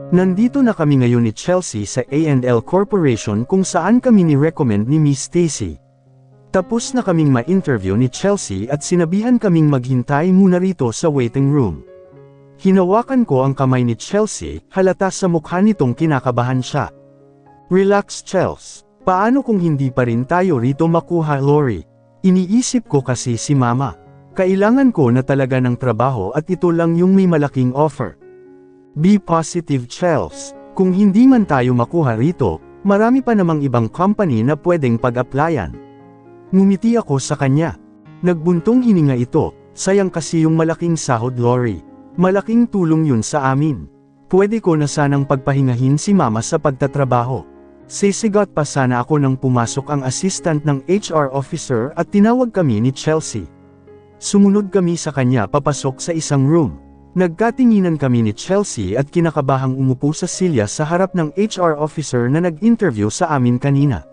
Nandito na kami ngayon ni Chelsea sa A&L Corporation kung saan kami ni-recommend ni Miss Stacy. Tapos na kaming ma-interview ni Chelsea at sinabihan kaming maghintay muna rito sa waiting room. Hinawakan ko ang kamay ni Chelsea, halata sa mukha nitong kinakabahan siya. Relax Chels, paano kung hindi pa rin tayo rito makuha Lori? Iniisip ko kasi si Mama. Kailangan ko na talaga ng trabaho at ito lang yung may malaking offer. Be positive Chels, kung hindi man tayo makuha rito, marami pa namang ibang company na pwedeng pag-applyan. Ngumiti ako sa kanya. Nagbuntong hininga ito, sayang kasi yung malaking sahod Lori. Malaking tulong yun sa amin. Pwede ko na sanang pagpahingahin si Mama sa pagtatrabaho. Sisigat pa sana ako nang pumasok ang assistant ng HR officer at tinawag kami ni Chelsea. Sumunod kami sa kanya papasok sa isang room. Nagkatinginan kami ni Chelsea at kinakabahang umupo sa silya sa harap ng HR officer na nag-interview sa amin kanina.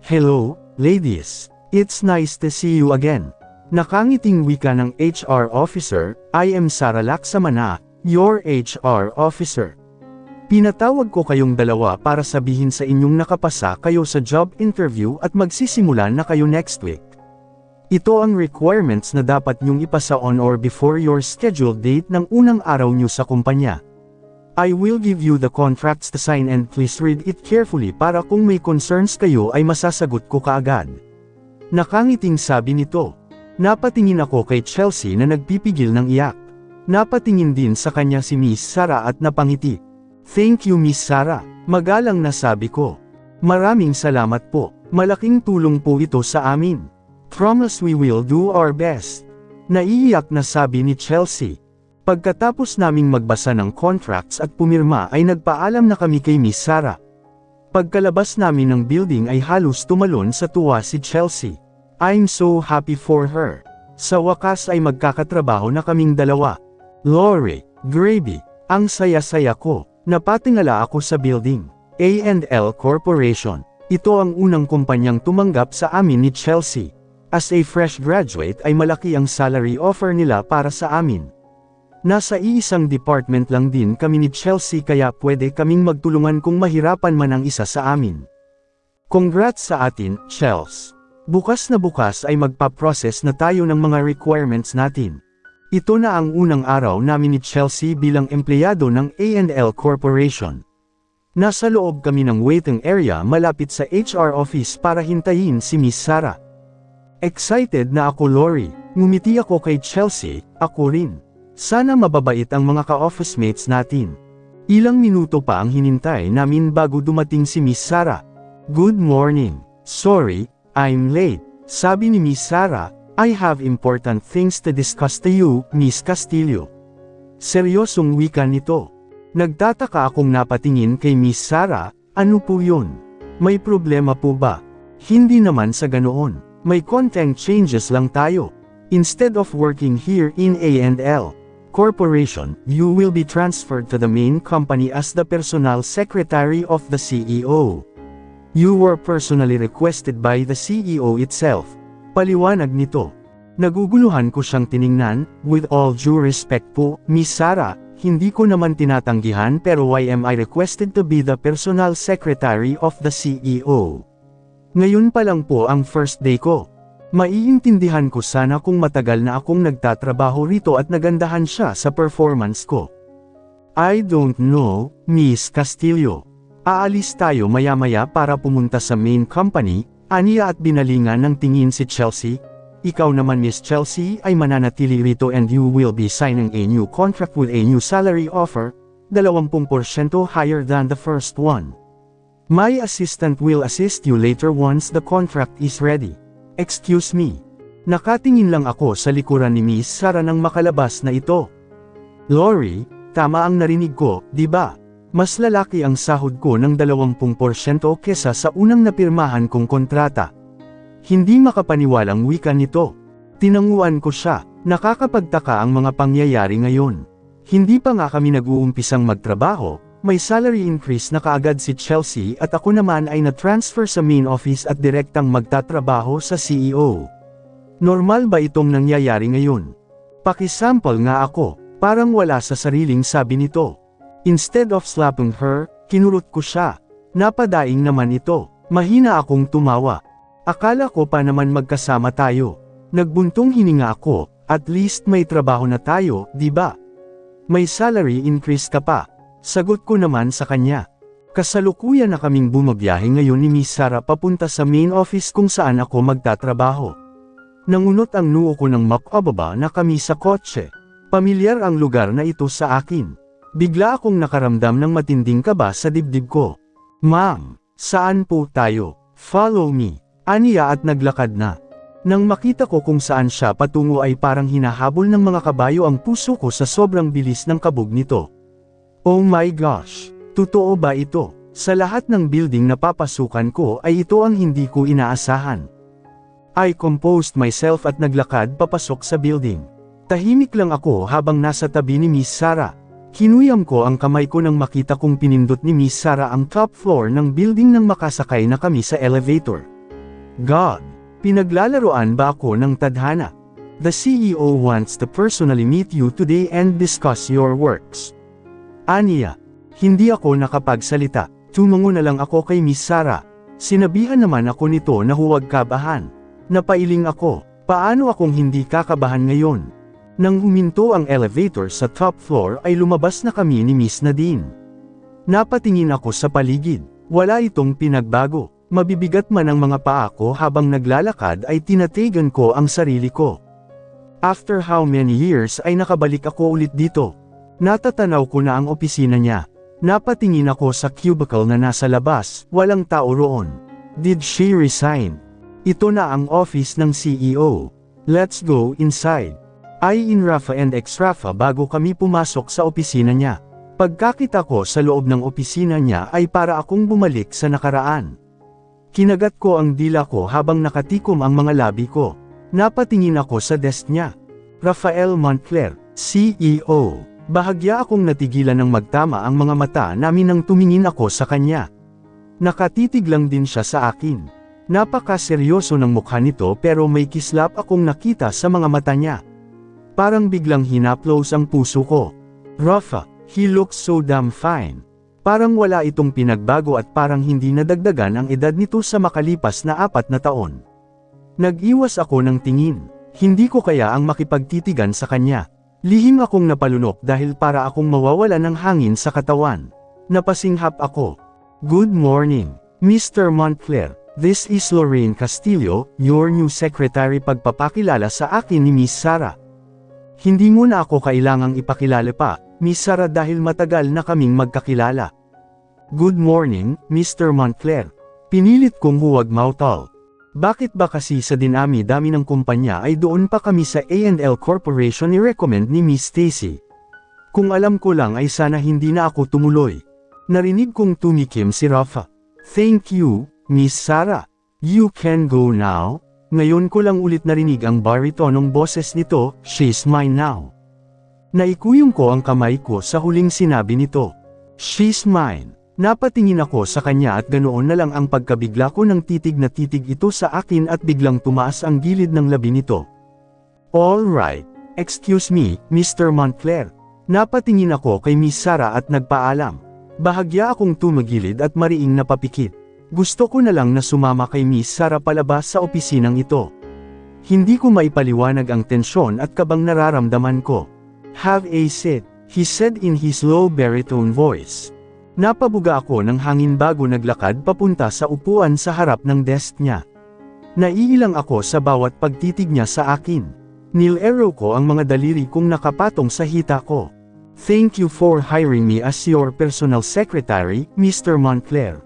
Hello, ladies. It's nice to see you again. Nakangiting wika ng HR officer, I am Sara Laksamana, your HR officer. Pinatawag ko kayong dalawa para sabihin sa inyong nakapasa kayo sa job interview at magsisimula na kayo next week. Ito ang requirements na dapat nyong ipasa on or before your scheduled date ng unang araw nyo sa kumpanya. I will give you the contracts to sign and please read it carefully para kung may concerns kayo ay masasagot ko kaagad. Nakangiting sabi nito. Napatingin ako kay Chelsea na nagpipigil ng iyak. Napatingin din sa kanya si Miss Sara at napangiti. Thank you Miss Sara, magalang na sabi ko. Maraming salamat po, malaking tulong po ito sa amin. Promise we will do our best. Naiiyak na sabi ni Chelsea. Pagkatapos naming magbasa ng contracts at pumirma ay nagpaalam na kami kay Miss Sara. Pagkalabas namin ng building ay halos tumalon sa tuwa si Chelsea. I'm so happy for her. Sa wakas ay magkakatrabaho na kaming dalawa. Lori, Gravy, ang saya-saya ko. Napatingala ako sa building. A&L Corporation. Ito ang unang kumpanyang tumanggap sa amin ni Chelsea. As a fresh graduate ay malaki ang salary offer nila para sa amin. Nasa iisang department lang din kami ni Chelsea kaya pwede kaming magtulungan kung mahirapan man ang isa sa amin. Congrats sa atin, Chels. Bukas na bukas ay magpa-process na tayo ng mga requirements natin. Ito na ang unang araw namin ni Chelsea bilang empleyado ng A&L Corporation. Nasa loob kami ng waiting area malapit sa HR office para hintayin si Miss Sara. Excited na ako Lori, ngumiti ako kay Chelsea, ako rin. Sana mababait ang mga ka-office mates natin. Ilang minuto pa ang hinintay namin bago dumating si Miss Sara. Good morning. Sorry, I'm late. Sabi ni Miss Sara, I have important things to discuss to you, Miss Castillo. Seryosong wika nito. Nagtataka akong napatingin kay Miss Sara, ano po yun? May problema po ba? Hindi naman sa ganoon. May konting changes lang tayo. Instead of working here in A&L Corporation, you will be transferred to the main company as the personal secretary of the CEO. You were personally requested by the CEO itself. Paliwanag nito. Naguguluhan ko siyang tiningnan, with all due respect po, Miss Sara, hindi ko naman tinatanggihan pero why am I requested to be the personal secretary of the CEO? Ngayon pa lang po ang first day ko. Maiintindihan ko sana kung matagal na akong nagtatrabaho rito at nagandahan siya sa performance ko. I don't know, Miss Castillo. Aalis tayo maya-maya para pumunta sa main company, aniya at binalingan ng tingin si Chelsea. Ikaw naman Miss Chelsea ay mananatili rito and you will be signing a new contract with a new salary offer, 20% higher than the first one. My assistant will assist you later once the contract is ready. Excuse me. Nakatingin lang ako sa likuran ni Miss Sara nang makalabas na ito. Lori, tama ang narinig ko, di ba? Mas lalaki ang sahod ko ng 20% kesa sa unang napirmahan kong kontrata. Hindi makapaniwalang wika nito. Tinanguan ko siya, nakakapagtaka ang mga pangyayari ngayon. Hindi pa nga kami nag-uumpisang magtrabaho, may salary increase na kaagad si Chelsea at ako naman ay na-transfer sa main office at direktang magtatrabaho sa CEO. Normal ba itong nangyayari ngayon? Pakisample nga ako, parang wala sa sariling sabi nito. Instead of slapping her, kinurot ko siya. Napadaing naman ito. Mahina akong tumawa. Akala ko pa naman magkasama tayo. Nagbuntong hininga ako, at least may trabaho na tayo, di ba? May salary increase ka pa. Sagot ko naman sa kanya. Kasalukuyan na kaming bumabiyahe ngayon ni Miss Sarah papunta sa main office kung saan ako magtatrabaho. Nangunot ang noo ko ng makababa na kami sa kotse. Pamilyar ang lugar na ito sa akin. Bigla akong nakaramdam ng matinding kaba sa dibdib ko. Ma'am, saan po tayo? Follow me. Aniya at naglakad na. Nang makita ko kung saan siya patungo ay parang hinahabol ng mga kabayo ang puso ko sa sobrang bilis ng kabog nito. Oh my gosh! Totoo ba ito? Sa lahat ng building na papasukan ko ay ito ang hindi ko inaasahan. I composed myself at naglakad papasok sa building. Tahimik lang ako habang nasa tabi ni Miss Sarah. Kinuyam ko ang kamay ko nang makita kong pinindot ni Miss Sarah ang top floor ng building nang makasakay na kami sa elevator. God! Pinaglalaroan ba ako ng tadhana? The CEO wants to personally meet you today and discuss your works. Aniya. Hindi ako nakapagsalita. Tumango na lang ako kay Miss Sarah. Sinabihan naman ako nito na huwag kabahan. Napailing ako. Paano akong hindi kakabahan ngayon? Nang huminto ang elevator sa top floor ay lumabas na kami ni Miss Nadine. Napatingin ako sa paligid. Wala itong pinagbago. Mabibigat man ang mga paa ko habang naglalakad ay tinatigan ko ang sarili ko. After how many years ay nakabalik ako ulit dito. Natatanaw ko na ang opisina niya. Napatingin ako sa cubicle na nasa labas, walang tao roon. Did she resign? Ito na ang office ng CEO. Let's go inside. I-in Rafa and ex-Rafa bago kami pumasok sa opisina niya. Pagkakita ko sa loob ng opisina niya ay para akong bumalik sa nakaraan. Kinagat ko ang dila ko habang nakatikom ang mga labi ko. Napatingin ako sa desk niya. Rafael Montclair, CEO. Bahagya akong natigilan ng magtama ang mga mata namin nang tumingin ako sa kanya. Nakatitig lang din siya sa akin. Napakaseryoso ng mukha nito pero may kislap akong nakita sa mga mata niya. Parang biglang hinaplos ang puso ko. Rafa, he looks so damn fine. Parang wala itong pinagbago at parang hindi nadagdagan ang edad nito sa makalipas na 4 na taon. Nag-iwas ako ng tingin. Hindi ko kaya ang makipagtitigan sa kanya. Lihim akong napalunok dahil para akong mawawala ng hangin sa katawan. Napasinghap ako. Good morning, Mr. Montclair. This is Lorraine Castillo, your new secretary. Pagpapakilala sa akin ni Miss Sarah. Hindi mo na ako kailangang ipakilala pa, Miss Sarah, dahil matagal na kaming magkakilala. Good morning, Mr. Montclair. Pinilit kong huwag mautal. Bakit ba kasi sa dinami-dami ng kumpanya ay doon pa kami sa A&L Corporation i-recommend ni Miss Stacy? Kung alam ko lang ay sana hindi na ako tumuloy. Narinig kong tumikim si Rafa. Thank you, Miss Sarah. You can go now. Ngayon ko lang ulit narinig ang baritonong boses nito, she's mine now. Naikuyong ko ang kamay ko sa huling sinabi nito. She's mine. Napatingin ako sa kanya at ganoon na lang ang pagkabigla ko ng titig na titig ito sa akin at biglang tumaas ang gilid ng labi nito. All right. Excuse me, Mr. Montclair. Napatingin ako kay Miss Sarah at nagpaalam. Bahagya akong tumagilid at mariing napapikit. Gusto ko na lang na sumama kay Miss Sarah palabas sa opisinang ito. Hindi ko maipaliwanag ang tensyon at kabang nararamdaman ko. Have a seat, he said in his low baritone voice. Napabuga ako ng hangin bago naglakad papunta sa upuan sa harap ng desk niya. Naiilang ako sa bawat pagtitig niya sa akin. Nilero ko ang mga daliri kong nakapatong sa hita ko. Thank you for hiring me as your personal secretary, Mr. Montclair.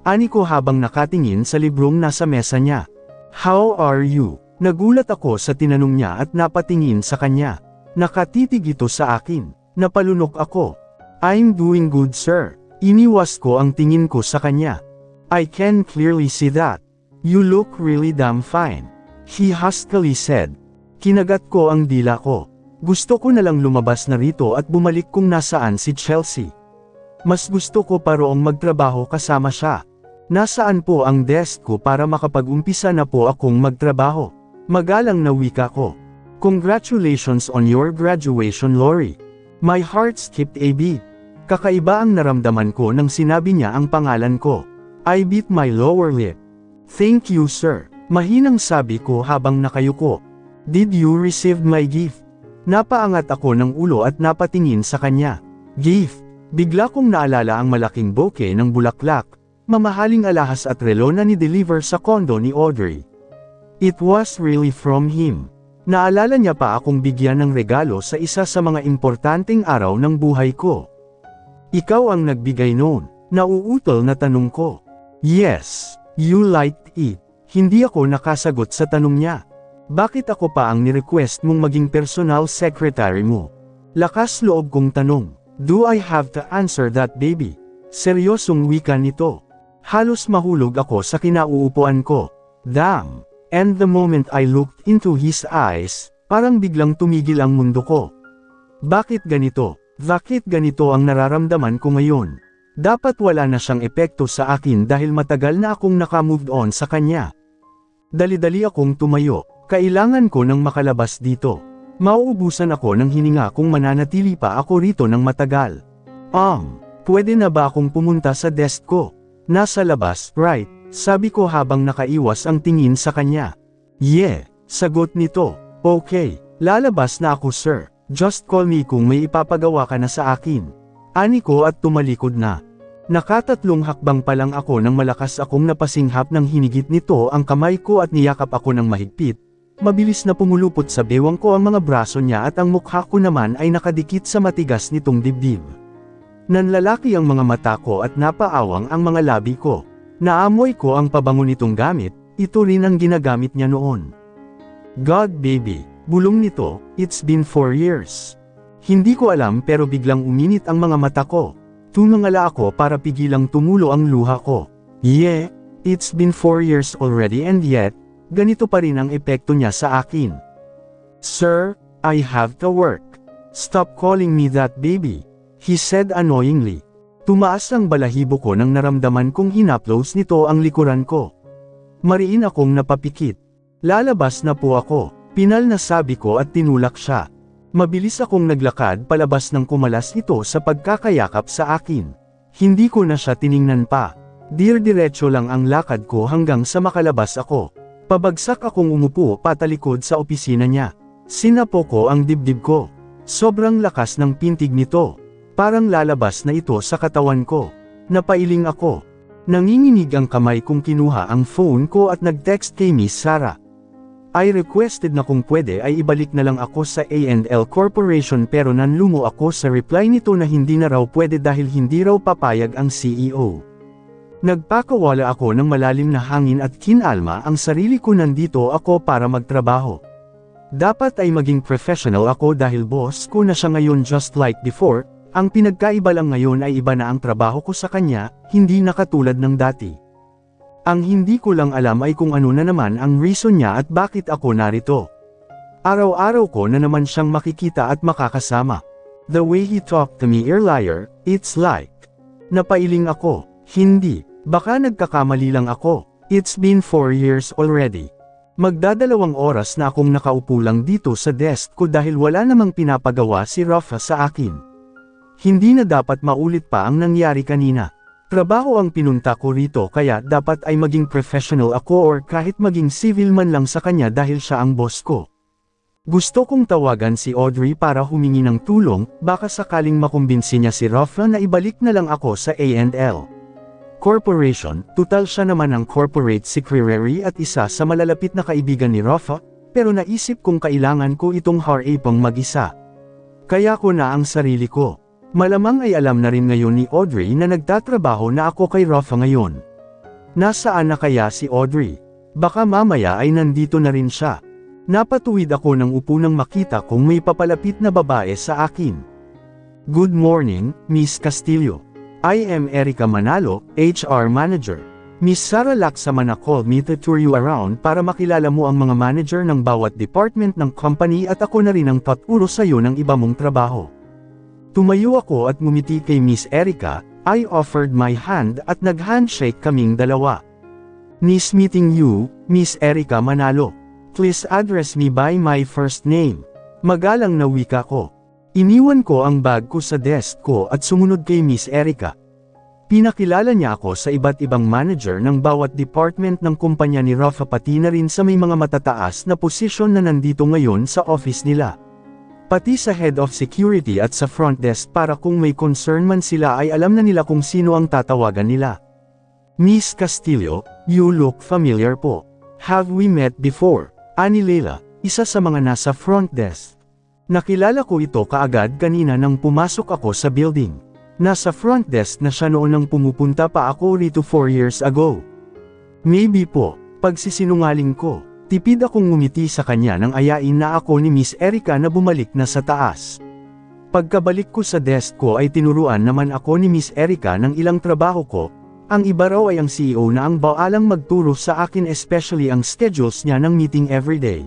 Ani ko habang nakatingin sa librong nasa mesa niya. How are you? Nagulat ako sa tinanong niya at napatingin sa kanya. Nakatitig ito sa akin. Napalunok ako. I'm doing good, sir. Iniwas ko ang tingin ko sa kanya. I can clearly see that. You look really damn fine. He huskily said. Kinagat ko ang dila ko. Gusto ko na lang lumabas na rito at bumalik kung nasaan si Chelsea. Mas gusto ko pa roong magtrabaho kasama siya. Nasaan po ang desk ko para makapag-umpisa na po akong magtrabaho? Magalang na wika ko. Congratulations on your graduation, Lori. My heart skipped a beat. Kakaiba ang naramdaman ko nang sinabi niya ang pangalan ko. I bit my lower lip. Thank you sir. Mahinang sabi ko habang nakayuko. Did you receive my gift? Napaangat ako ng ulo at napatingin sa kanya. Gift. Bigla kong naalala ang malaking bouquet ng bulaklak, mamahaling alahas at relo na ni-deliver sa kondo ni Audrey. It was really from him. Naalala niya pa akong bigyan ng regalo sa isa sa mga importanteng araw ng buhay ko. Ikaw ang nagbigay noon. Nauutol na tanong ko. Yes, you liked it. Hindi ako nakasagot sa tanong niya. Bakit ako pa ang ni-request mong maging personal secretary mo? Lakas loob kong tanong. Do I have to answer that baby? Seryosong wika nito. Halos mahulog ako sa kinauupuan ko. Damn. And the moment I looked into his eyes, parang biglang tumigil ang mundo ko. Bakit ganito? Bakit ganito ang nararamdaman ko ngayon? Dapat wala na siyang epekto sa akin dahil matagal na akong naka-moved on sa kanya. Dali-dali akong tumayo. Kailangan ko nang makalabas dito. Mauubusan ako ng hininga kung mananatili pa ako rito ng matagal. Pwede na ba akong pumunta sa desk ko? Nasa labas, right? Sabi ko habang nakaiwas ang tingin sa kanya. Yeah, sagot nito. Okay, lalabas na ako sir. Just call me kung may ipapagawa ka na sa akin. Ani ko at tumalikod na. Nakatatlong hakbang pa lang ako nang malakas akong napasinghap ng hinigit nito ang kamay ko at niyakap ako ng mahigpit. Mabilis na pumulupot sa bewang ko ang mga braso niya at ang mukha ko naman ay nakadikit sa matigas nitong dibdib. Nanlalaki ang mga mata ko at napaawang ang mga labi ko. Naamoy ko ang pabango nitong gamit, ito rin ang ginagamit niya noon. God baby, bulong nito, it's been 4 years. Hindi ko alam pero biglang uminit ang mga mata ko. Tumangala ako para pigilang tumulo ang luha ko. Yeah, it's been 4 years already and yet, ganito pa rin ang epekto niya sa akin. Sir, I have to work. Stop calling me that baby, he said annoyingly. Tumaas ang balahibo ko nang naramdaman kong hinaplos nito ang likuran ko. Mariin akong napapikit. Lalabas na po ako, pinal na sabi ko at tinulak siya. Mabilis akong naglakad palabas nang kumalas ito sa pagkakayakap sa akin. Hindi ko na siya tiningnan pa. Diretso lang ang lakad ko hanggang sa makalabas ako. Pabagsak akong umupo patalikod sa opisina niya. Sinapo ko ang dibdib ko. Sobrang lakas ng pintig nito. Parang lalabas na ito sa katawan ko. Napailing ako. Nanginginig ang kamay kong kinuha ang phone ko at nag-text kay Miss Sarah. I requested na kung pwede ay ibalik na lang ako sa A&L Corporation pero nanlumo ako sa reply nito na hindi na raw pwede dahil hindi raw papayag ang CEO. Nagpakawala ako ng malalim na hangin at kinalma ang sarili ko nandito ako para magtrabaho. Dapat ay maging professional ako dahil boss ko na siya ngayon just like before, ang pinagkaiba lang ngayon ay iba na ang trabaho ko sa kanya, hindi na katulad ng dati. Ang hindi ko lang alam ay kung ano na naman ang reason niya at bakit ako narito. Araw-araw ko na naman siyang makikita at makakasama. The way he talked to me earlier, it's like. Napailing ako, hindi. Baka nagkakamali lang ako. It's been 4 years already. Magdadalawang oras na akong nakaupo lang dito sa desk ko dahil wala namang pinapagawa si Rafa sa akin. Hindi na dapat maulit pa ang nangyari kanina. Trabaho ang pinunta ko rito kaya dapat ay maging professional ako or kahit maging civil man lang sa kanya dahil siya ang boss ko. Gusto kong tawagan si Audrey para humingi ng tulong, baka sakaling makumbinsi niya si Rafa na ibalik na lang ako sa A&L Corporation. Tutal siya naman ang corporate secretary at isa sa malalapit na kaibigan ni Rafa, pero naisip kong kailangan ko itong harapang mag-isa. Kaya ko na ang sarili ko. Malamang ay alam na rin ngayon ni Audrey na nagtatrabaho na ako kay Rafa ngayon. Nasaan na kaya si Audrey? Baka mamaya ay nandito na rin siya. Napatuwid ako ng upo nang makita kong may papalapit na babae sa akin. Good morning, Miss Castillo. I am Erica Manalo, HR Manager. Miss Sarah Laksamana called me to tour you around para makilala mo ang mga manager ng bawat department ng company at ako na rin ang tuturo sa iyo ng iba mong trabaho. Tumayo ako at ngumiti kay Miss Erica, I offered my hand at nag-handshake kaming dalawa. Nice meeting you, Miss Erica Manalo. Please address me by my first name. Magalang na wika ko. Iniwan ko ang bag ko sa desk ko at sumunod kay Miss Erica. Pinakilala niya ako sa iba't ibang manager ng bawat department ng kumpanya ni Rafa pati na rin sa may mga matataas na posisyon na nandito ngayon sa office nila. Pati sa head of security at sa front desk para kung may concern man sila ay alam na nila kung sino ang tatawagan nila. Miss Castillo, you look familiar po. Have we met before? Ani Leila, isa sa mga nasa front desk. Nakilala ko ito kaagad kanina nang pumasok ako sa building. Nasa front desk na siya noon nang pumupunta pa ako rito 4 years ago. Maybe po, pagsisinungaling ko. Tipid akong ngumiti sa kanya nang ayain na ako ni Miss Erica na bumalik na sa taas. Pagkabalik ko sa desk ko ay tinuruan naman ako ni Miss Erica ng ilang trabaho ko. Ang iba raw ay ang CEO na ang baalang magturo sa akin especially ang schedules niya ng meeting everyday.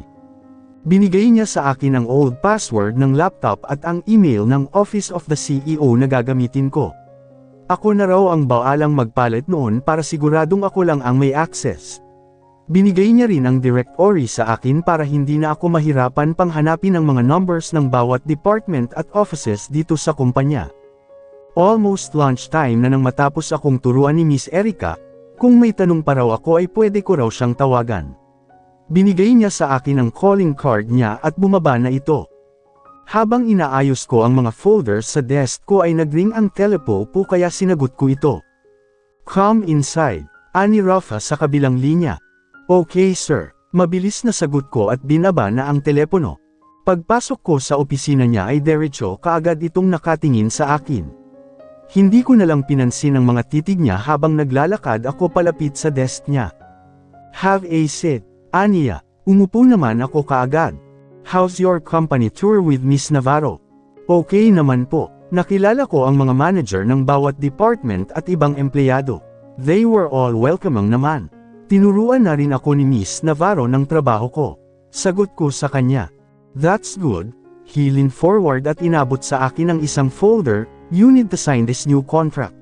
Binigay niya sa akin ang old password ng laptop at ang email ng Office of the CEO na gagamitin ko. Ako na raw ang baalang magpalit noon para siguradong ako lang ang may access. Binigay niya rin ang directory sa akin para hindi na ako mahirapan pang hanapin ang mga numbers ng bawat department at offices dito sa kumpanya. Almost lunchtime na nang matapos akong turuan ni Miss Erica, kung may tanong pa raw ako ay pwede ko raw siyang tawagan. Binigay niya sa akin ang calling card niya at bumaba na ito. Habang inaayos ko ang mga folders sa desk ko ay nagring ang telepo po kaya sinagot ko ito. Come inside, ani Rafa sa kabilang linya. Okay sir, mabilis na sagot ko at binaba na ang telepono. Pagpasok ko sa opisina niya ay diretso kaagad itong nakatingin sa akin. Hindi ko na lang pinansin ang mga titig niya habang naglalakad ako palapit sa desk niya. Have a seat, aniya. Umupo naman ako kaagad. How's your company tour with Miss Navarro? Okay naman po. Nakilala ko ang mga manager ng bawat department at ibang empleyado. They were all welcoming naman. Tinuruan na rin ako ni Miss Navarro ng trabaho ko. Sagot ko sa kanya. That's good. He leaned forward at inabot sa akin ang isang folder. You need to sign this new contract.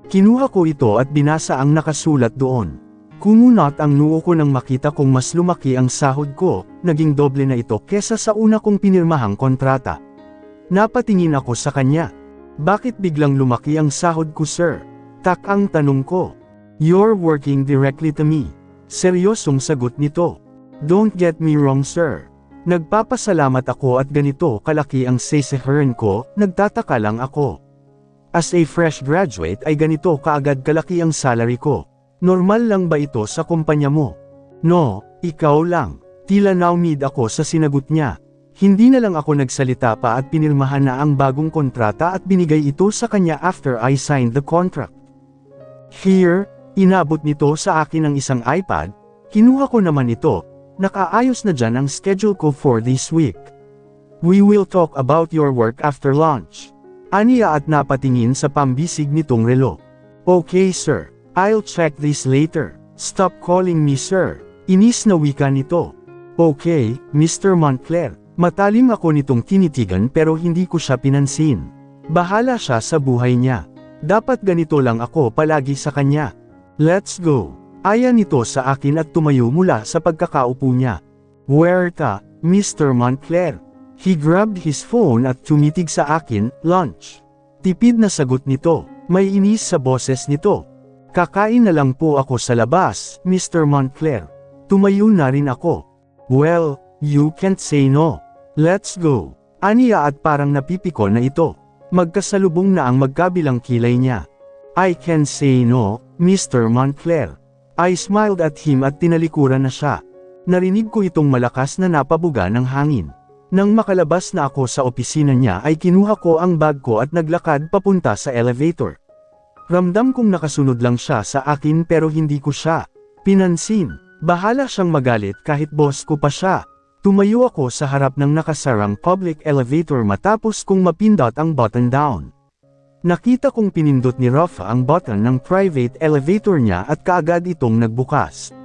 Kinuha ko ito at binasa ang nakasulat doon. Kumunot ang noo ko nang makita kong mas lumaki ang sahod ko, naging doble na ito kesa sa una kong pinirmahang kontrata. Napatingin ako sa kanya. Bakit biglang lumaki ang sahod ko sir? Tak ang tanong ko. You're working directly to me. Seryosong sagot nito. Don't get me wrong sir. Nagpapasalamat ako at ganito kalaki ang sasahuran ko, nagtataka lang ako. As a fresh graduate ay ganito kaagad kalaki ang salary ko. Normal lang ba ito sa kumpanya mo? No, ikaw lang. Tila naumid ako sa sinagot niya. Hindi na lang ako nagsalita pa at pinirmahan na ang bagong kontrata at binigay ito sa kanya after I signed the contract. Here, inabot nito sa akin ang isang iPad, kinuha ko naman ito. Nakaayos na dyan ang schedule ko for this week. We will talk about your work after lunch. Aniya at napatingin sa pambisig nitong relo. Okay sir, I'll check this later. Stop calling me sir. Inis na wika nito. Okay, Mr. Montclair. Matalim ako nitong tinitigan pero hindi ko siya pinansin. Bahala siya sa buhay niya. Dapat ganito lang ako palagi sa kanya. Let's go. Aya nito sa akin at tumayo mula sa pagkakaupo niya. Huerta, Mr. Montclair. He grabbed his phone at tumitig sa akin, lunch. Tipid na sagot nito, may inis sa boses nito. Kakain na lang po ako sa labas, Mr. Montclair. Tumayo na rin ako. Well, you can't say no. Let's go. Aniya at parang napipikon na ito. Magkasalubong na ang magkabilang kilay niya. I can say no, Mr. Montclair. I smiled at him at tinalikuran na siya. Narinig ko itong malakas na napabuga ng hangin. Nang makalabas na ako sa opisina niya ay kinuha ko ang bag ko at naglakad papunta sa elevator. Ramdam kong nakasunod lang siya sa akin pero hindi ko siya pinansin. Bahala siyang magalit kahit boss ko pa siya. Tumayo ako sa harap ng nakasarang public elevator matapos kong mapindot ang button down. Nakita kong pinindot ni Rafa ang button ng private elevator niya at kaagad itong nagbukas.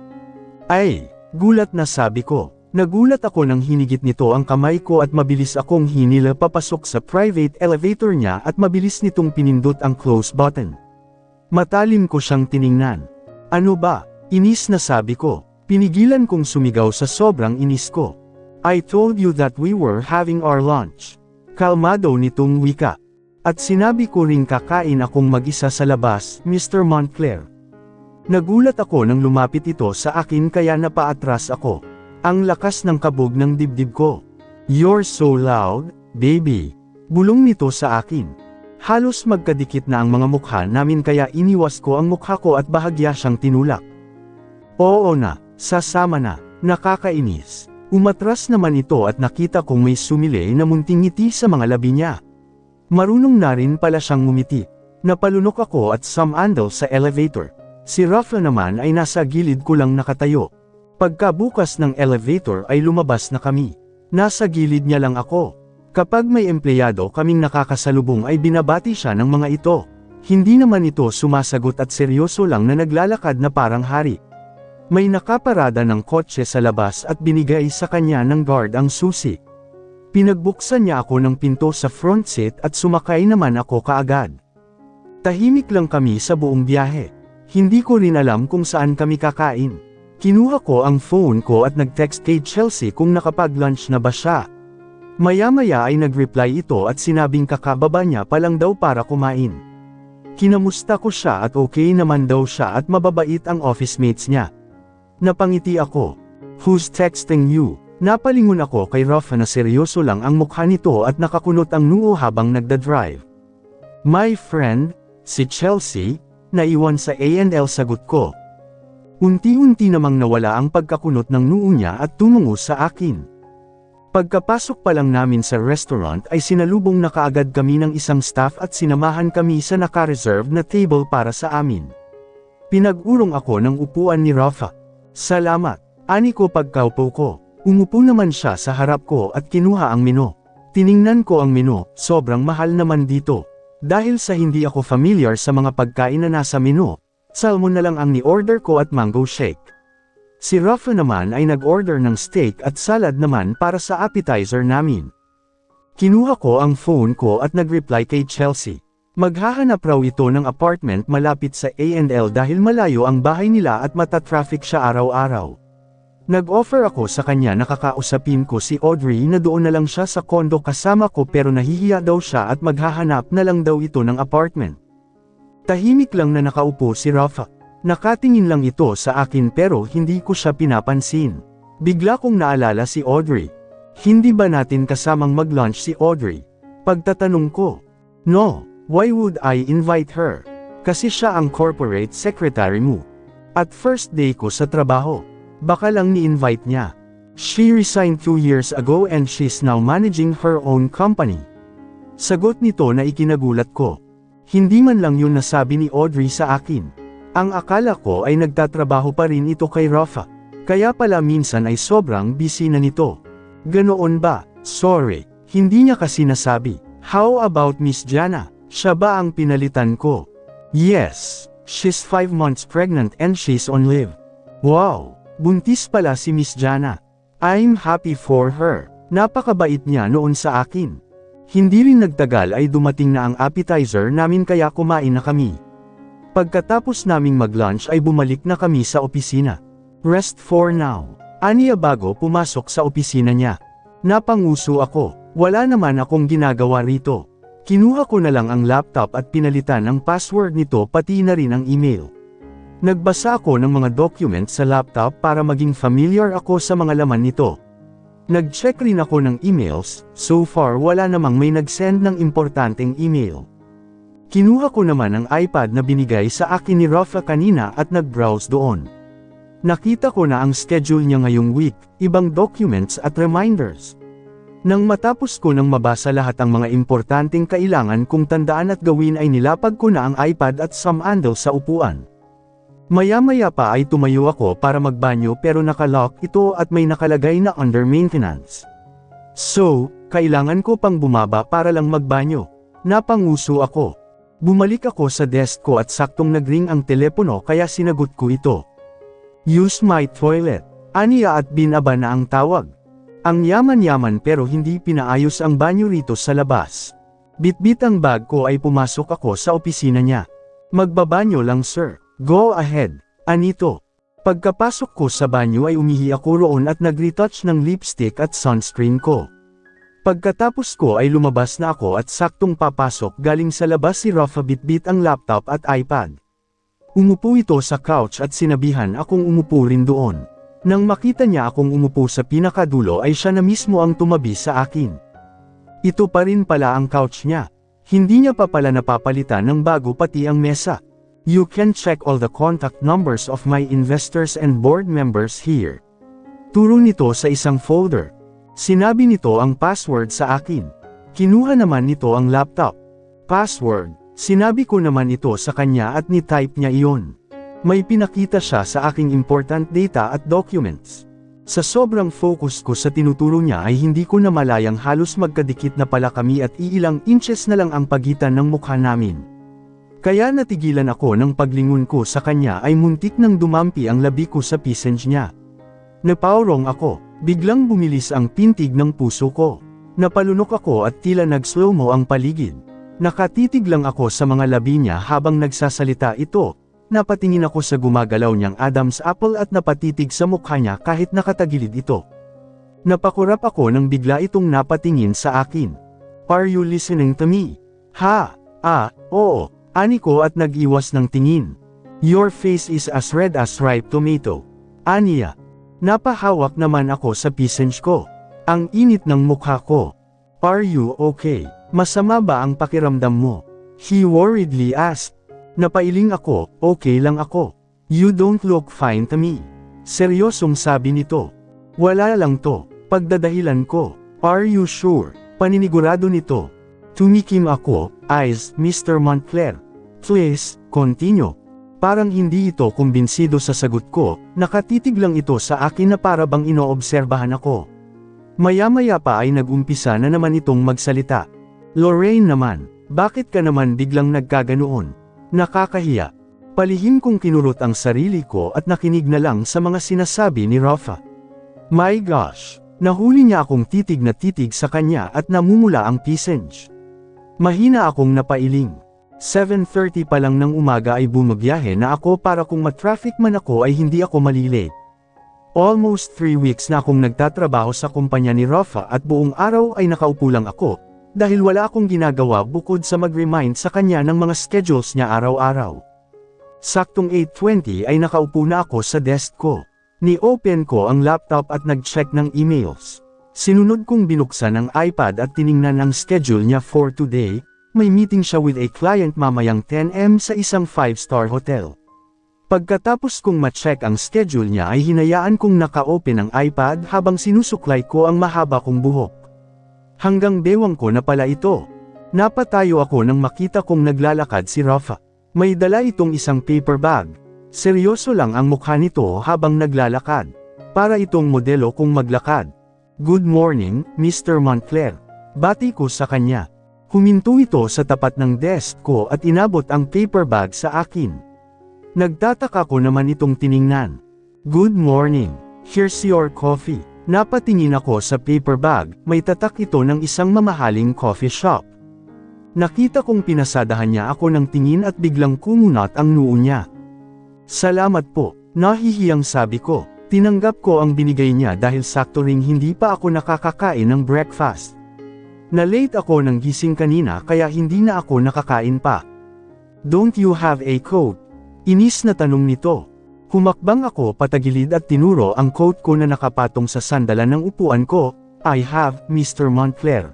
Ay, gulat na sabi ko. Nagulat ako nang hinigit nito ang kamay ko at mabilis akong hinila papasok sa private elevator niya at mabilis nitong pinindot ang close button. Matalim ko siyang tiningnan. Ano ba? Inis na sabi ko. Pinigilan kong sumigaw sa sobrang inis ko. I told you that we were having our lunch. Kalmado nitong wika. At sinabi ko ring kakain akong mag-isa sa labas, Mr. Montclair. Nagulat ako nang lumapit ito sa akin kaya napaatras ako. Ang lakas ng kabog ng dibdib ko. "You're so loud, baby." Bulong nito sa akin. Halos magkadikit na ang mga mukha namin kaya iniwas ko ang mukha ko at bahagya siyang tinulak. "Oo na, sasama na, nakakainis." Umatras naman ito at nakita kong may sumili na munting ngiti sa mga labi niya. Marunong na rin pala siyang ngumiti. Napalunok ako at sumandal sa elevator. Si Rafa naman ay nasa gilid ko lang nakatayo. Pagkabukas ng elevator ay lumabas na kami. Nasa gilid niya lang ako. Kapag may empleyado kaming nakakasalubong ay binabati siya ng mga ito. Hindi naman ito sumasagot at seryoso lang na naglalakad na parang hari. May nakaparada ng kotse sa labas at binigay sa kanya ng guard ang susi. Pinagbuksan niya ako ng pinto sa front seat at sumakay naman ako kaagad. Tahimik lang kami sa buong biyahe. Hindi ko rin alam kung saan kami kakain. Kinuha ko ang phone ko at nag-text kay Chelsea kung nakapag-lunch na ba siya. Maya-maya ay nag-reply ito at sinabing kakababa niya pa lang daw para kumain. Kinamusta ko siya at okay naman daw siya at mababait ang office mates niya. Napangiti ako. "Who's texting you?" Napalingon ako kay Rafa na seryoso lang ang mukha nito at nakakunot ang noo habang nagdadrive. "My friend, si Chelsea," naiwan sa A&L sagot ko. Unti-unti namang nawala ang pagkakunot ng noo niya at tumungo sa akin. Pagkapasok pa lang namin sa restaurant ay sinalubong na kaagad kami ng isang staff at sinamahan kami sa naka-reserve na table para sa amin. Pinag-urong ako ng upuan ni Rafa. "Salamat," ani ko pagkaupo ko. Umupo naman siya sa harap ko at kinuha ang menu. Tiningnan ko ang menu, sobrang mahal naman dito. Dahil sa hindi ako familiar sa mga pagkain na nasa menu, salmon na lang ang ni-order ko at mango shake. Si Rafa naman ay nag-order ng steak at salad naman para sa appetizer namin. Kinuha ko ang phone ko at nag-reply kay Chelsea. Maghahanap raw ito ng apartment malapit sa A&L dahil malayo ang bahay nila at mata-traffic siya araw-araw. Nag-offer ako sa kanya na kakausapin ko si Audrey na doon na lang siya sa kondo kasama ko pero nahihiya daw siya at maghahanap na lang daw ito ng apartment. Tahimik lang na nakaupo si Rafa. Nakatingin lang ito sa akin pero hindi ko siya pinapansin. Bigla kong naalala si Audrey. Hindi ba natin kasamang mag-lunch si Audrey? Pagtatanong ko. "No, why would I invite her? Kasi siya ang corporate secretary mo. At first day ko sa trabaho. Baka lang ni-invite niya. She resigned 2 years ago and she's now managing her own company." Sagot nito na ikinagulat ko. Hindi man lang yun nasabi ni Audrey sa akin. Ang akala ko ay nagtatrabaho pa rin ito kay Rafa. Kaya pala minsan ay sobrang busy na nito. Ganoon ba? Sorry, hindi niya kasi nasabi. "How about Miss Jana? Siya ba ang pinalitan ko?" "Yes, she's 5 months pregnant and she's on leave." "Wow! Buntis pala si Miss Jana. I'm happy for her." Napakabait niya noon sa akin. Hindi rin nagtagal ay dumating na ang appetizer namin kaya kumain na kami. Pagkatapos naming mag-lunch ay bumalik na kami sa opisina. "Rest for now," aniya bago pumasok sa opisina niya. Napanguso ako. Wala naman akong ginagawa rito. Kinuha ko na lang ang laptop at pinalitan ang password nito pati na rin ang email. Nagbasa ako ng mga documents sa laptop para maging familiar ako sa mga laman nito. Nag-check rin ako ng emails, so far wala namang may nag-send ng importanteng email. Kinuha ko naman ang iPad na binigay sa akin ni Rafa kanina at nag-browse doon. Nakita ko na ang schedule niya ngayong week, ibang documents at reminders. Nang matapos ko nang mabasa lahat ang mga importanteng kailangan kong tandaan at gawin ay nilapag ko na ang iPad at sumandal sa upuan. Maya-maya pa ay tumayo ako para magbanyo pero nakalock ito at may nakalagay na under maintenance. So, kailangan ko pang bumaba para lang magbanyo. Napanguso ako. Bumalik ako sa desk ko at saktong nagring ang telepono kaya sinagot ko ito. "Use my toilet." Aniya at binaba na ang tawag. Ang yaman-yaman pero hindi pinaayos ang banyo rito sa labas. Bitbit ang bag ko ay pumasok ako sa opisina niya. "Magbabanyo lang sir." "Go ahead," anito. Pagkapasok ko sa banyo ay umihi ako roon at nag-retouch ng lipstick at sunscreen ko. Pagkatapos ko ay lumabas na ako at saktong papasok galing sa labas si Rafa bitbit ang laptop at iPad. Umupo ito sa couch at sinabihan akong umupo rin doon. Nang makita niya akong umupo sa pinakadulo ay siya na mismo ang tumabi sa akin. Ito pa rin pala ang couch niya. Hindi niya pa pala napapalitan ng bago pati ang mesa. You can check all the contact numbers of my investors and board members here. Turo nito sa isang folder. Sinabi nito ang password sa akin. Kinuha naman nito ang laptop. Password. Sinabi ko naman ito sa kanya at ni-type niya iyon. May pinakita siya sa aking important data at documents. Sa sobrang focus ko sa tinuturo niya ay hindi ko na malayang halos magkadikit na pala kami at iilang inches na lang ang pagitan ng mukha namin. Kaya natigilan ako ng paglingon ko sa kanya ay muntik nang dumampi ang labi ko sa pisngi niya. Napaurong ako. Biglang bumilis ang pintig ng puso ko. Napalunok ako at tila nag-slow-mo ang paligid. Nakatitig lang ako sa mga labi niya habang nagsasalita ito. Napatingin ako sa gumagalaw niyang Adam's apple at napatitig sa mukha niya kahit nakatagilid ito. Napakurap ako nang bigla itong napatingin sa akin. Are you listening to me? Ha? Oo. Ani ko at nag-iwas ng tingin. Your face is as red as ripe tomato. Aniya. Napahawak naman ako sa pisngi ko. Ang init ng mukha ko. Are you okay? Masama ba ang pakiramdam mo? He worriedly asked. Napailing ako, okay lang ako. You don't look fine to me. Seryosong sabi nito. Wala lang to. Pagdadahilan ko. Are you sure? Paninigurado nito. Tumikim ako, eyes, Mr. Montclair. Please, continue. Parang hindi ito kumbinsido sa sagot ko, nakatitig lang ito sa akin na para bang inoobserbahan ako. Maya-maya pa ay nag-umpisa na naman itong magsalita. Lorraine naman, bakit ka naman biglang nagkaganoon? Nakakahiya. Palihim kong kinurot ang sarili ko at nakinig na lang sa mga sinasabi ni Rafa. My gosh, nahuli niya akong titig na titig sa kanya at namumula ang pisngi. Mahina akong napailing. 7:30 pa lang ng umaga ay bumagyahe na ako para kung matraffic man ako ay hindi ako malilate. Almost 3 weeks na akong nagtatrabaho sa kumpanya ni Rafa at buong araw ay nakaupo lang ako, dahil wala akong ginagawa bukod sa mag-remind sa kanya ng mga schedules niya araw-araw. Saktong 8:20 ay nakaupo na ako sa desk ko. Ni-open ko ang laptop at nag-check ng emails. Sinunod kong binuksan ang iPad at tiningnan ang schedule niya for today. May meeting siya with a client mamayang 10 AM sa isang 5-star hotel. Pagkatapos kong ma-check ang schedule niya ay hinayaan kong naka-open ang iPad habang sinusuklay ko ang mahaba kong buhok. Hanggang bewang ko na pala ito. Napatayo ako nang makita kong naglalakad si Rafa. May dala itong isang paper bag. Seryoso lang ang mukha nito habang naglalakad. Para itong modelo kung maglakad. Good morning, Mr. Montclair. Bati ko sa kanya. Huminto ito sa tapat ng desk ko at inabot ang paper bag sa akin. Nagtataka ko naman itong tiningnan. Good morning. Here's your coffee. Napatingin ako sa paper bag, may tatak ito ng isang mamahaling coffee shop. Nakita kong pinasadahan niya ako ng tingin at biglang kumunat ang noo niya. Salamat po, nahihiyang sabi ko. Tinanggap ko ang binigay niya dahil sakto ring hindi pa ako nakakakain ng breakfast. Na-late ako ng gising kanina kaya hindi na ako nakakain pa. Don't you have a coat? Inis na tanong nito. Humakbang ako patagilid at tinuro ang coat ko na nakapatong sa sandalan ng upuan ko. I have, Mr. Montclair.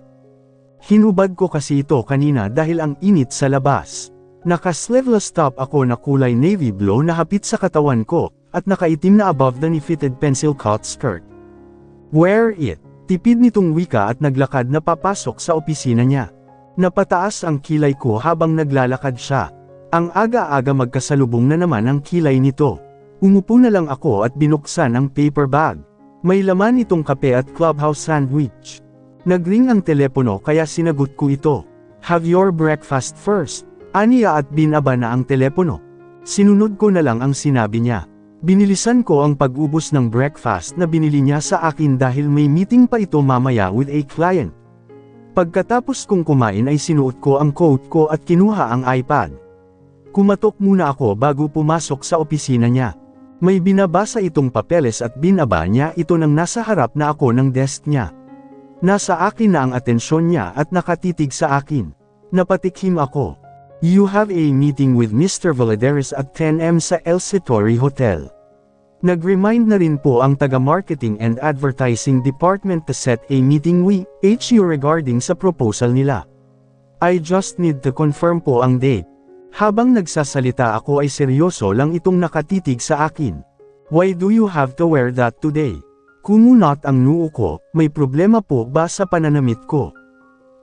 Hinubad ko kasi ito kanina dahil ang init sa labas. Naka-sleeveless top ako na kulay navy blue na hapit sa katawan ko, at nakaitim na above the knee-fitted pencil cut skirt. Wear it. Tipid nitong wika at naglakad na papasok sa opisina niya. Napataas ang kilay ko habang naglalakad siya. Ang aga-aga magkasalubong na naman ang kilay nito. Umupo na lang ako at binuksan ang paper bag. May laman itong kape at clubhouse sandwich. Nagring ang telepono kaya sinagot ko ito. Have your breakfast first. Aniya at binaba na ang telepono. Sinunod ko na lang ang sinabi niya. Binilisan ko ang pag-ubos ng breakfast na binili niya sa akin dahil may meeting pa ito mamaya with a client. Pagkatapos kong kumain ay sinuot ko ang coat ko at kinuha ang iPad. Kumatok muna ako bago pumasok sa opisina niya. May binabasa itong papeles at binaba niya ito nang nasa harap na ako ng desk niya. Nasa akin na ang atensyon niya at nakatitig sa akin. Napatikhim ako. You have a meeting with Mr. Valadares at 10 am sa El Satori Hotel. Nag-remind na rin po ang taga-marketing and advertising department to set a meeting with HU regarding sa proposal nila. I just need to confirm po ang date. Habang nagsasalita ako ay seryoso lang itong nakatitig sa akin. Why do you have to wear that today? Kumunot ang noo ko, may problema po ba sa pananamit ko?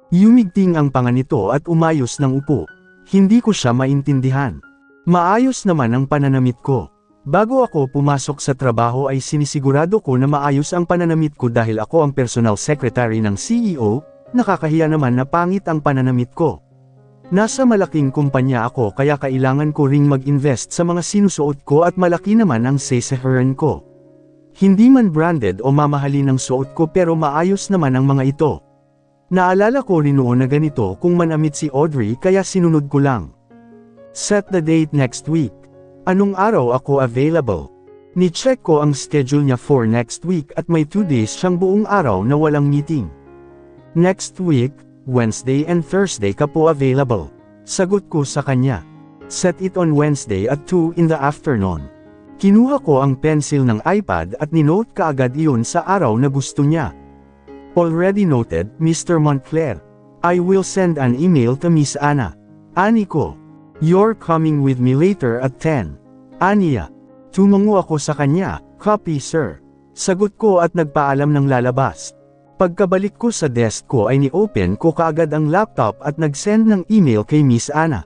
Yumigting ang panga nito at umayos ng upo. Hindi ko siya maintindihan. Maayos naman ang pananamit ko. Bago ako pumasok sa trabaho ay sinisigurado ko na maayos ang pananamit ko dahil ako ang personal secretary ng CEO, nakakahiya naman na pangit ang pananamit ko. Nasa malaking kumpanya ako kaya kailangan ko ring mag-invest sa mga sinusuot ko at malaki naman ang sasahuran ko. Hindi man branded o mamahalin ang suot ko pero maayos naman ang mga ito. Naalala ko rin noon na ganito kung manamit si Audrey kaya sinunod ko lang. Set the date next week. Anong araw ako available? Ni-check ko ang schedule niya for next week at may 2 days siyang buong araw na walang meeting. Next week, Wednesday and Thursday ka po available. Sagot ko sa kanya. Set it on Wednesday at 2 in the afternoon. Kinuha ko ang pencil ng iPad at ninote kaagad iyon sa araw na gusto niya. Already noted, Mr. Montclair. I will send an email to Miss Anna. Ani ko. You're coming with me later at 10. Aniya. Tumango ako sa kanya, copy sir. Sagot ko at nagpaalam ng lalabas. Pagkabalik ko sa desk ko ay ni-open ko kaagad ang laptop at nag-send ng email kay Miss Anna.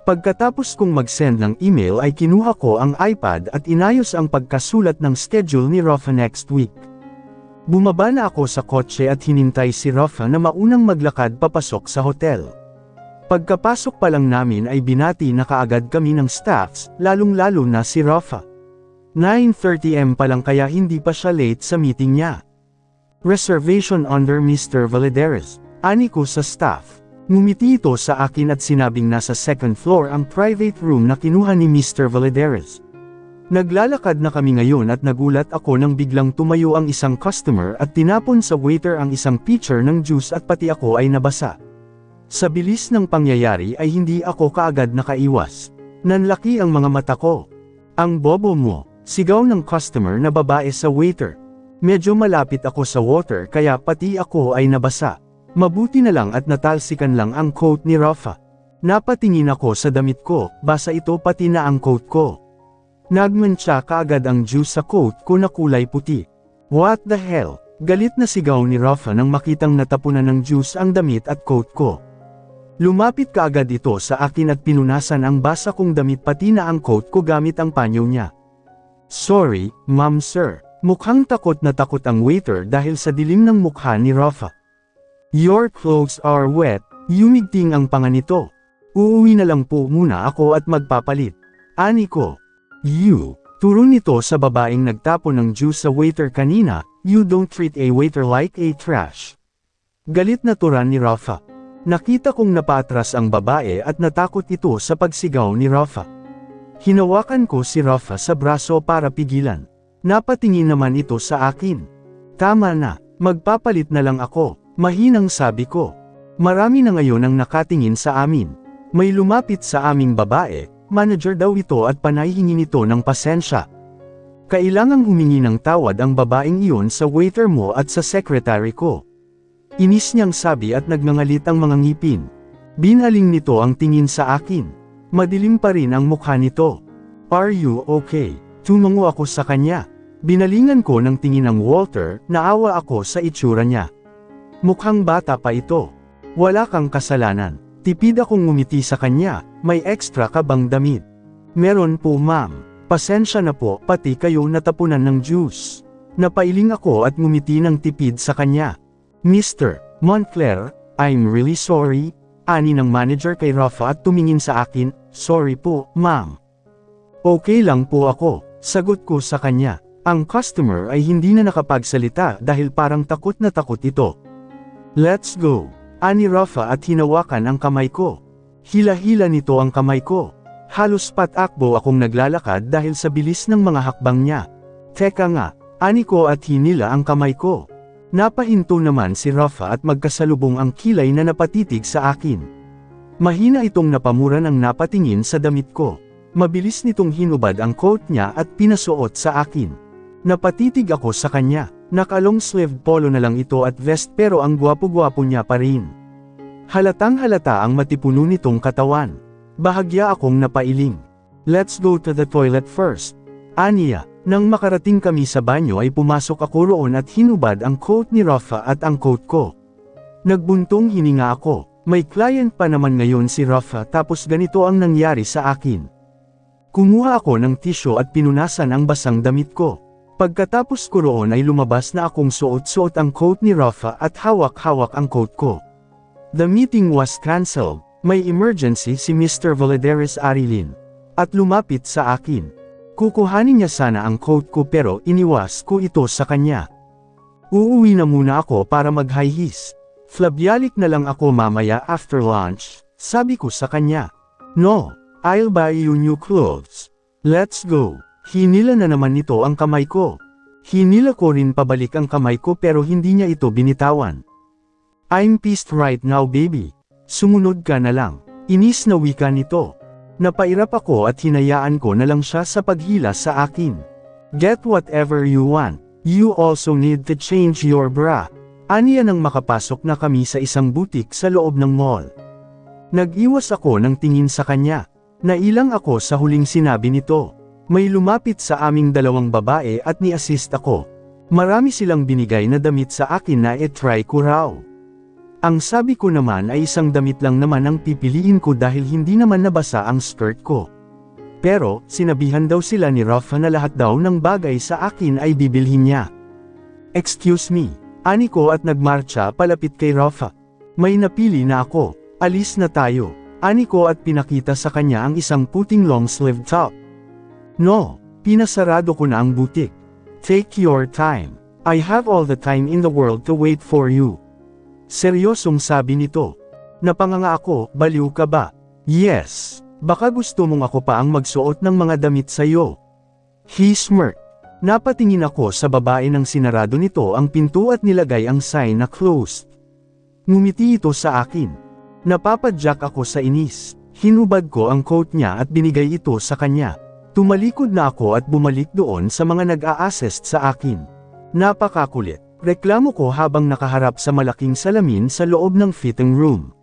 Pagkatapos kong mag-send ng email ay kinuha ko ang iPad at inayos ang pagkasulat ng schedule ni Rafa next week. Bumaba na ako sa kotse at hinintay si Rafa na maunang maglakad papasok sa hotel. Pagkapasok pa lang namin ay binati na kaagad kami ng staffs, lalong-lalo na si Rafa. 9:30 am pa lang kaya hindi pa siya late sa meeting niya. Reservation under Mr. Valadares. Ani ko sa staff. Ngumiti ito sa akin at sinabing nasa second floor ang private room na kinuha ni Mr. Valadares. Naglalakad na kami ngayon at nagulat ako nang biglang tumayo ang isang customer at tinapon sa waiter ang isang pitcher ng juice at pati ako ay nabasa. Sa bilis ng pangyayari ay hindi ako kaagad nakaiwas. Nanlaki ang mga mata ko. Ang bobo mo, sigaw ng customer na babae sa waiter. Medyo malapit ako sa water kaya pati ako ay nabasa. Mabuti na lang at natalsikan lang ang coat ni Rafa. Napatingin ako sa damit ko, basa ito pati na ang coat ko. Nagmantsa kaagad ang juice sa coat ko na kulay puti. What the hell? Galit na sigaw ni Rafa nang makitang natapunan ng juice ang damit at coat ko. Lumapit kaagad ito sa akin at pinunasan ang basa kong damit pati na ang coat ko gamit ang panyo niya. Sorry, ma'am sir. Mukhang takot na takot ang waiter dahil sa dilim ng mukha ni Rafa. Your clothes are wet, yumigting ang panga nito. Uuwi na lang po muna ako at magpapalit. Ani ko. You, turo nito sa babaeng nagtapon ng juice sa waiter kanina, you don't treat a waiter like a trash. Galit na turan ni Rafa. Nakita kong napatras ang babae at natakot ito sa pagsigaw ni Rafa. Hinawakan ko si Rafa sa braso para pigilan. Napatingin naman ito sa akin. Tama na, magpapalit na lang ako, mahinang sabi ko. Marami na ngayon ang nakatingin sa amin. May lumapit sa aming babae, manager daw ito at panay hingi nito ng pasensya. Kailangang humingi ng tawad ang babaeng iyon sa waiter mo at sa secretary ko. Inis niyang sabi at nagngangalit ang mga ngipin. Binaling nito ang tingin sa akin. Madilim pa rin ang mukha nito. Are you okay? Tumango ako sa kanya. Binalingan ko ng tingin ng Walter, naawa ako sa itsura niya. Mukhang bata pa ito. Wala kang kasalanan. Tipid akong ngumiti sa kanya, may extra ka bang damit? Meron po ma'am. Pasensya na po, pati kayo natapunan ng juice. Napailing ako at ngumiti ng tipid sa kanya. Mr. Montclair, I'm really sorry. Ani ng manager kay Rafa at tumingin sa akin, sorry po, ma'am. Okay lang po ako, sagot ko sa kanya. Ang customer ay hindi na nakapagsalita dahil parang takot na takot ito. Let's go. Ani Rafa at hinawakan ang kamay ko. Hila-hila nito ang kamay ko. Halos patakbo akong naglalakad dahil sa bilis ng mga hakbang niya. Teka nga, ani ko at hinila ang kamay ko. Napahinto naman si Rafa at magkasalubong ang kilay na napatitig sa akin. Mahina itong napamuran ang napatingin sa damit ko. Mabilis nitong hinubad ang coat niya at pinasuot sa akin. Napatitig ako sa kanya. Naka-long sleeved polo na lang ito at vest pero ang gwapo-gwapo niya pa rin. Halatang halata ang matipuno nitong katawan. Bahagya akong napailing. Let's go to the toilet first. Aniya. Nang makarating kami sa banyo ay pumasok ako roon at hinubad ang coat ni Rafa at ang coat ko. Nagbuntong hininga ako. May client pa naman ngayon si Rafa tapos ganito ang nangyari sa akin. Kumuha ako ng tissue at pinunasan ang basang damit ko. Pagkatapos ko roon ay lumabas na akong suot-suot ang coat ni Rafa at hawak-hawak ang coat ko. The meeting was cancelled. May emergency si Mr. Valadares Arilin. At lumapit sa akin. Kukuhanin niya sana ang coat ko pero iniwas ko ito sa kanya. Uuwi na muna ako para mag-high-heels. Flabyalik na lang ako mamaya after lunch, sabi ko sa kanya. No, I'll buy you new clothes. Let's go. Hinila na naman nito ang kamay ko. Hinila ko rin pabalik ang kamay ko pero hindi niya ito binitawan. I'm pissed right now baby. Sumunod ka na lang. Inis na wika nito. Napairap ako at hinayaan ko na lang siya sa paghila sa akin. Get whatever you want. You also need to change your bra. Aniya nang makapasok na kami sa isang butik sa loob ng mall. Nag-iwas ako ng tingin sa kanya. Nailang ako sa huling sinabi nito. May lumapit sa aming dalawang babae at ni-assist ako. Marami silang binigay na damit sa akin na i-try ko raw. Ang sabi ko naman ay isang damit lang naman ang pipiliin ko dahil hindi naman nabasa ang skirt ko. Pero, sinabihan daw sila ni Rafa na lahat daw ng bagay sa akin ay bibilhin niya. Excuse me, ani ko at nagmarcha palapit kay Rafa. May napili na ako, alis na tayo, ani ko at pinakita sa kanya ang isang puting long-sleeved top. No, pinasarado ko na ang butik. Take your time, I have all the time in the world to wait for you. Seryosong sabi nito. Napanganga ako, baliw ka ba? Yes, baka gusto mong ako pa ang magsuot ng mga damit sa'yo. He smirked. Napatingin ako sa babae nang sinarado nito ang pinto at nilagay ang sign na closed. Ngumiti ito sa akin. Napapadyak ako sa inis. Hinubad ko ang coat niya at binigay ito sa kanya. Tumalikod na ako at bumalik doon sa mga nag-a-assist sa akin. Napakakulit. Reklamo ko habang nakaharap sa malaking salamin sa loob ng fitting room.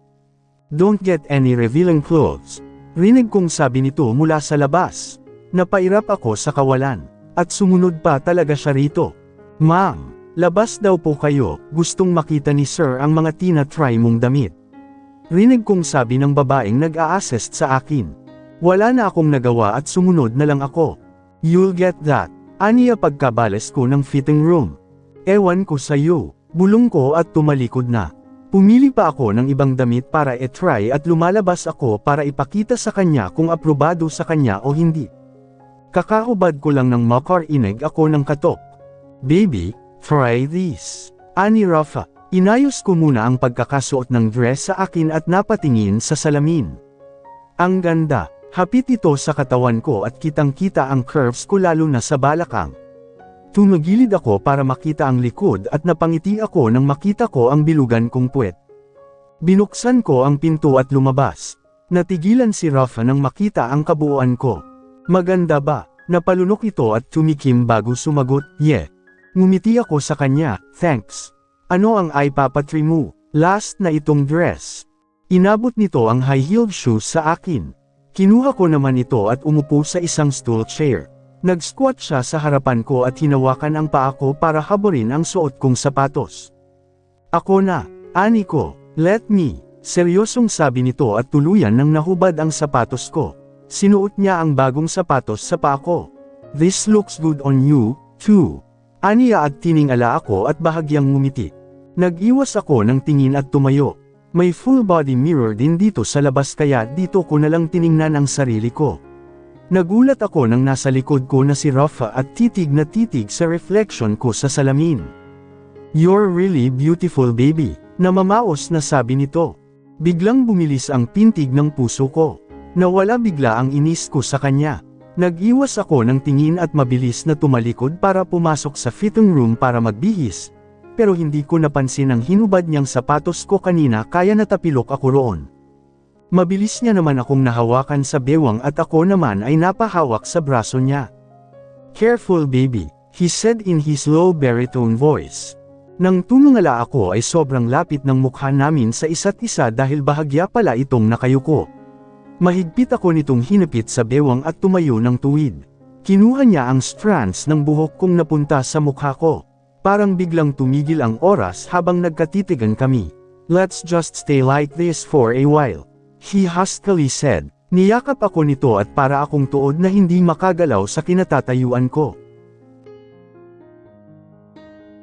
Don't get any revealing clothes. Rinig kong sabi nito mula sa labas. Napairap ako sa kawalan. At sumunod pa talaga siya rito. Ma'am, labas daw po kayo, gustong makita ni sir ang mga tina-try mong damit. Rinig kong sabi ng babaeng nag-a-assist sa akin. Wala na akong nagawa at sumunod na lang ako. You'll get that. Aniya pagkabales ko ng fitting room. Ewan ko sa'yo, bulong ko at tumalikod na. Pumili pa ako ng ibang damit para i-try at lumalabas ako para ipakita sa kanya kung aprobado sa kanya o hindi. Kakahubad ko lang ng makarinig ako ng katok. Baby, try this. Ani Rafa, inayos ko muna ang pagkakasuot ng dress sa akin at napatingin sa salamin. Ang ganda, hapit ito sa katawan ko at kitang-kita ang curves ko lalo na sa balakang. Tumagilid ako para makita ang likod at napangiti ako nang makita ko ang bilugan kong puwet. Binuksan ko ang pinto at lumabas. Natigilan si Rafa nang makita ang kabuuan ko. Maganda ba? Napalunok ito at tumikim bago sumagot, yeah. Ngumiti ako sa kanya, thanks. Ano ang ipapatry mo? Last na itong dress. Inabot nito ang high-heeled shoes sa akin. Kinuha ko naman ito at umupo sa isang stool chair. Nag-squat siya sa harapan ko at hinawakan ang paa ko para haburin ang suot kong sapatos. Ako na, ani ko, let me, seryosong sabi nito at tuluyan nang nahubad ang sapatos ko. Sinuot niya ang bagong sapatos sa paa ko. This looks good on you, too. Aniya at tiningala ako at bahagyang ngumiti. Nag-iwas ako ng tingin at tumayo. May full body mirror din dito sa labas kaya dito ko nalang tiningnan ang sarili ko. Nagulat ako nang nasa likod ko na si Rafa at titig na titig sa reflection ko sa salamin. You're really beautiful baby, namamaos na sabi nito. Biglang bumilis ang pintig ng puso ko. Nawala bigla ang inis ko sa kanya. Nag-iwas ako ng tingin at mabilis na tumalikod para pumasok sa fitting room para magbihis. pero hindi ko napansin ang hinubad niyang sapatos ko kanina kaya natapilok ako roon. Mabilis niya naman akong nahawakan sa bewang at ako naman ay napahawak sa braso niya. "Careful baby," he said in his low baritone voice. Nang tumingala ako ay sobrang lapit ng mukha namin sa isa't isa dahil bahagya pala itong nakayuko. Mahigpit ako nitong hinapit sa bewang at tumayo ng tuwid. Kinuha niya ang strands ng buhok kong napunta sa mukha ko. Parang biglang tumigil ang oras habang nagkatitigan kami. "Let's just stay like this for a while," he huskily said. Niyakap ako nito at para akong tuod na hindi makagalaw sa kinatatayuan ko.